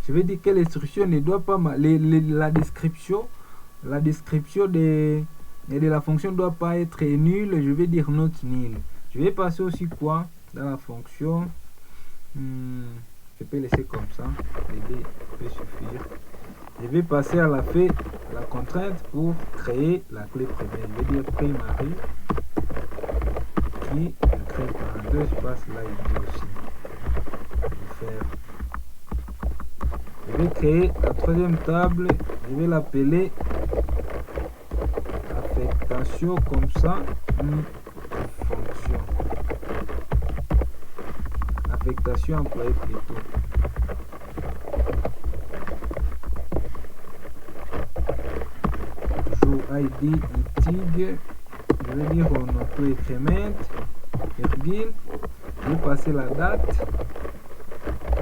Je vais dire que l'instruction ne doit pas la description de la fonction ne doit pas être nulle. Je vais dire not nil. Je vais passer aussi quoi dans la fonction. Je peux laisser comme ça. Les B peut suffire. Je vais passer à la contrainte pour créer la clé première. Je vais dire primary qui je crée parenthèse, je passe là ici aussi. Je vais créer la troisième table. Je vais l'appeler affectation comme ça. Fonction. Affectation employée plutôt. Toujours ID itig. Je vais dire on auto-incrément, virgule. Je vais passer la date.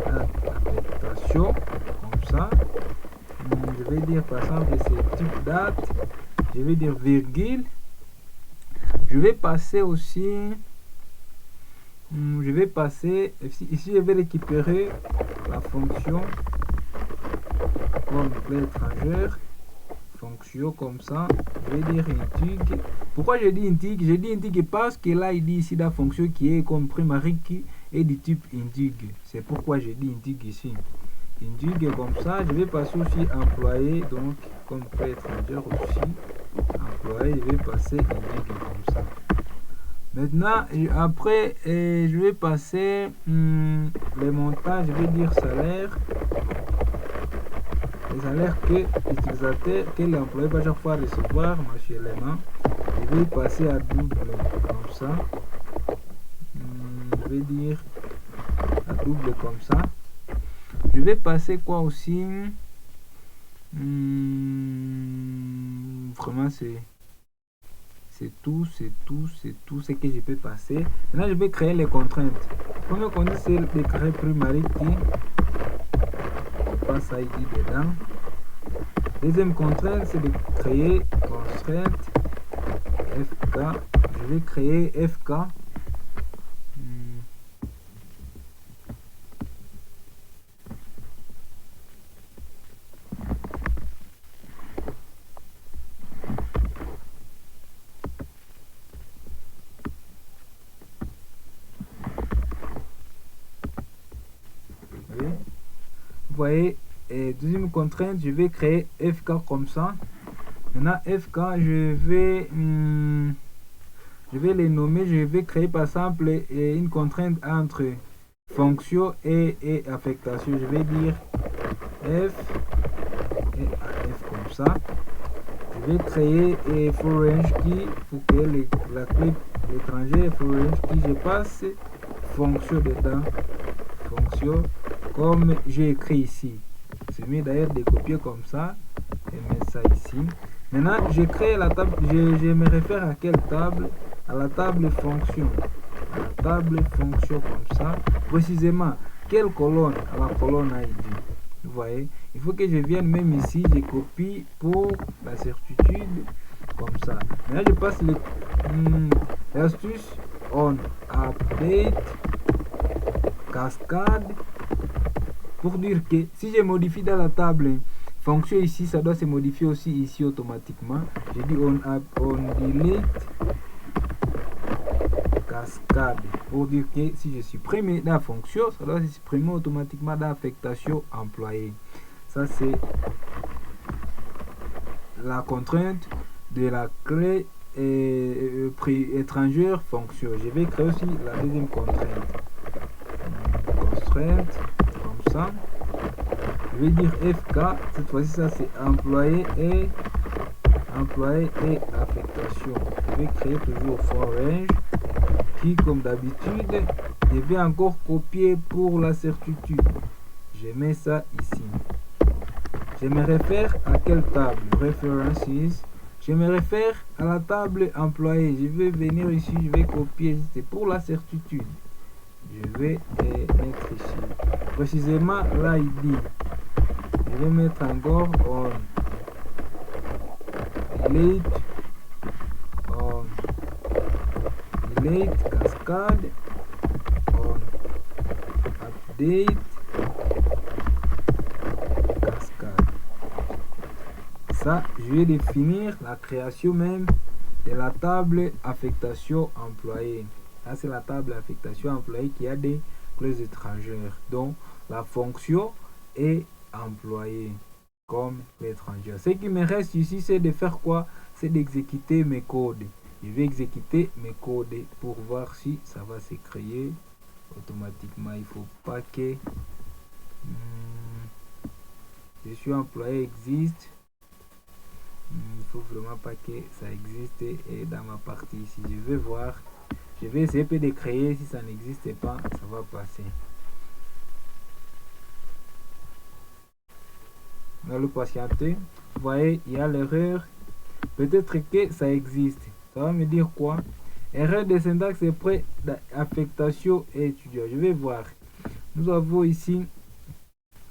Affectation comme ça. Je vais dire par exemple c'est type date. Je vais dire virgule. Je vais passer aussi. Je vais passer ici. Je vais récupérer la fonction comme clé étrangère. Fonction comme ça. Je vais dire intig. Pourquoi je dis intig? Je dis intig parce que là il dit ici la fonction qui est comme primary qui est du type intig. C'est pourquoi je dis intig ici. Intig comme ça. Je vais passer aussi employé, donc comme clé étrangère aussi. Employé, je vais passer intig comme ça. Maintenant, après, je vais passer les montages. Je vais dire salaire. Les salaires que l'utilisateur, que l'employé va chaque fois recevoir mensuellement. Je vais passer à double comme ça. Je vais dire à double comme ça. Je vais passer quoi aussi? Vraiment c'est tout ce que je peux passer. Maintenant je vais créer les contraintes. Première contrainte c'est de créer primary qui passe ID dedans. Deuxième contrainte c'est de créer constrainte FK. Je vais créer FK. Vous voyez, deuxième contrainte, je vais créer FK comme ça. Maintenant, FK, je vais les nommer. Je vais créer par exemple une contrainte entre fonction et affectation. Je vais dire F et AF comme ça. Je vais créer for range key pour que la clé étrangère for range key, je passe fonction dedans. Fonction comme j'ai écrit ici. C'est mieux d'ailleurs de copier comme ça et mettre ça ici. Maintenant, je crée la table. Je me réfère à quelle table? À la table fonction. À la table fonction comme ça. Précisément, quelle colonne? À la colonne ID. Vous voyez, il faut que je vienne même ici. Je copie pour la certitude comme ça. Maintenant, je passe l'astuce on update cascade. Pour dire que si je modifie dans la table fonction ici, ça doit se modifier aussi ici automatiquement. Je dis on delete cascade. Pour dire que si je supprime la fonction, ça doit se supprimer automatiquement dans l'affectation employée. Ça c'est la contrainte de la clé étrangère fonction. Je vais créer aussi la deuxième contrainte. Constrainte. Ça. Je vais dire FK, cette fois-ci ça c'est employé et affectation. Je vais créer toujours for range qui comme d'habitude je vais encore copier pour la certitude. Je mets ça ici. Je me réfère à quelle table? References. Je me réfère à la table employé. Je vais venir ici, je vais copier, c'est pour la certitude. Je vais mettre ici précisément l'ID. Je vais mettre encore on delete cascade on update ça, je vais définir la création même de la table affectation employée. Là, c'est la table affectation employée qui a des clauses étrangères. Donc, la fonction est employée comme l'étranger. Ce qui me reste ici, c'est de faire quoi? C'est d'exécuter mes codes. Je vais exécuter mes codes pour voir si ça va se créer automatiquement. Il ne faut pas que je suis employé existe. Il faut vraiment pas que ça existe et dans ma partie ici. Je vais voir. Je vais essayer de créer. Si ça n'existe pas, ça va passer. Dans le patienter, vous voyez, il y a l'erreur. Peut-être que ça existe. Ça va me dire quoi? Erreur de syntaxe est près d'affectation et étudiant. Je vais voir. Nous avons ici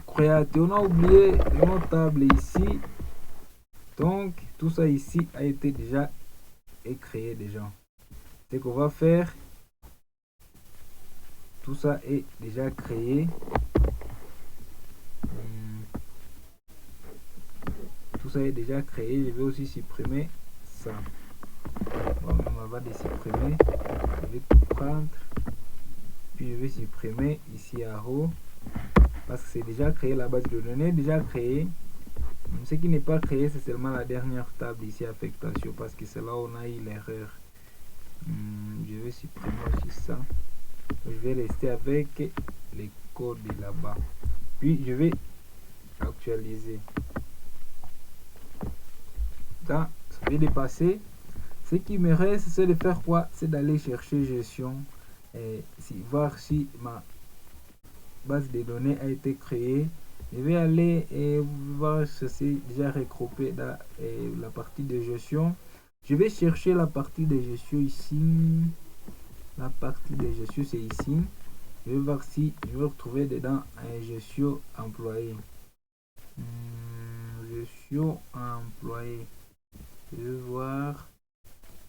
créateur. On a oublié le mot table ici. Donc, tout ça ici a été déjà créé déjà. Ce qu'on va faire, tout ça est déjà créé. Tout ça est déjà créé. Je vais aussi supprimer ça. Moi-même, avant de supprimer, je vais tout prendre. Puis je vais supprimer ici à haut. Parce que c'est déjà créé, la base de données déjà créée. Ce qui n'est pas créé, c'est seulement la dernière table ici, affectation, parce que c'est là où on a eu l'erreur. Je vais supprimer aussi ça. Je vais rester avec les codes là-bas. Puis je vais actualiser. Là, ça vient de passer. Ce qui me reste, c'est de faire quoi? C'est d'aller chercher gestion et voir si ma base de données a été créée. Je vais aller voir si c'est déjà regroupé dans la partie de gestion. Je vais chercher la partie de gestion ici. La partie de gestion, c'est ici. Je vais voir si je vais retrouver dedans gestion employé. Gestion employé. Je vais voir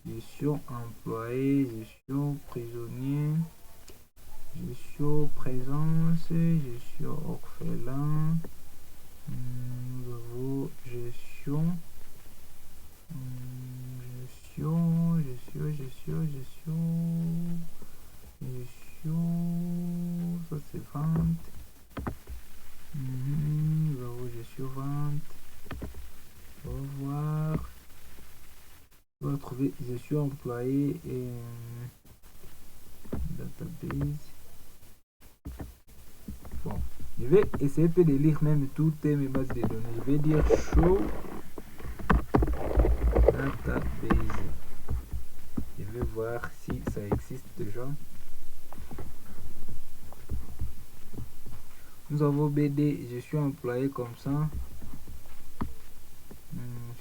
gestion employé, gestion prisonnier, gestion présence, gestion orphelin, nouveau gestion, ça c'est vente, nouveau gestion vente, on va voir, on va trouver gestion employé et database. Bon, je vais essayer de lire même toutes mes bases de données. Je vais dire show database. Je vais voir si ça existe déjà. Nous avons BD, je suis employé comme ça.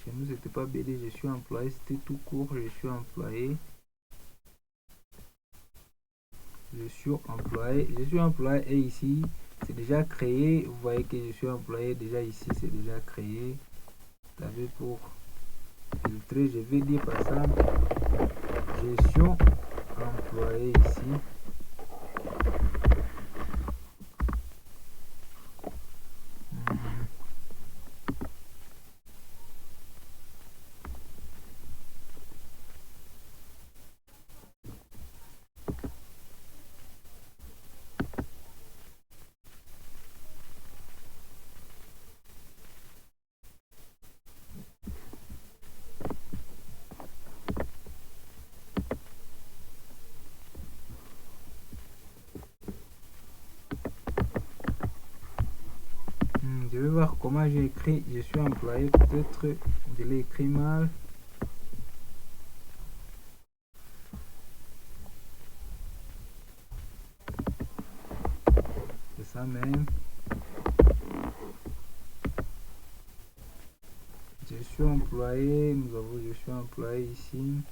Chez nous, c'était pas BD, je suis employé, c'était tout court, je suis employé. Je suis employé et ici, c'est déjà créé. Vous voyez que je suis employé déjà ici, c'est déjà créé. Vous savez, pour filtrer, je vais dire par exemple gestion employé ici. Je vais voir comment j'ai écrit je suis employé. Peut-être je l'ai écrit mal. C'est ça même. Je suis employé. Nous avons je suis employé ici.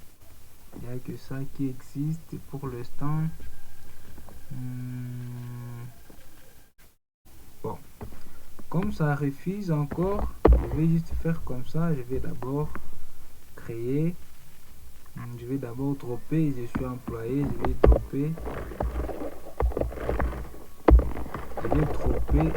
Il n'y a que ça qui existe pour l'instant. Bon. Comme ça refuse encore, je vais juste faire comme ça. Je vais d'abord créer. Je vais d'abord dropper. Je suis employé. Je vais dropper. Je vais dropper.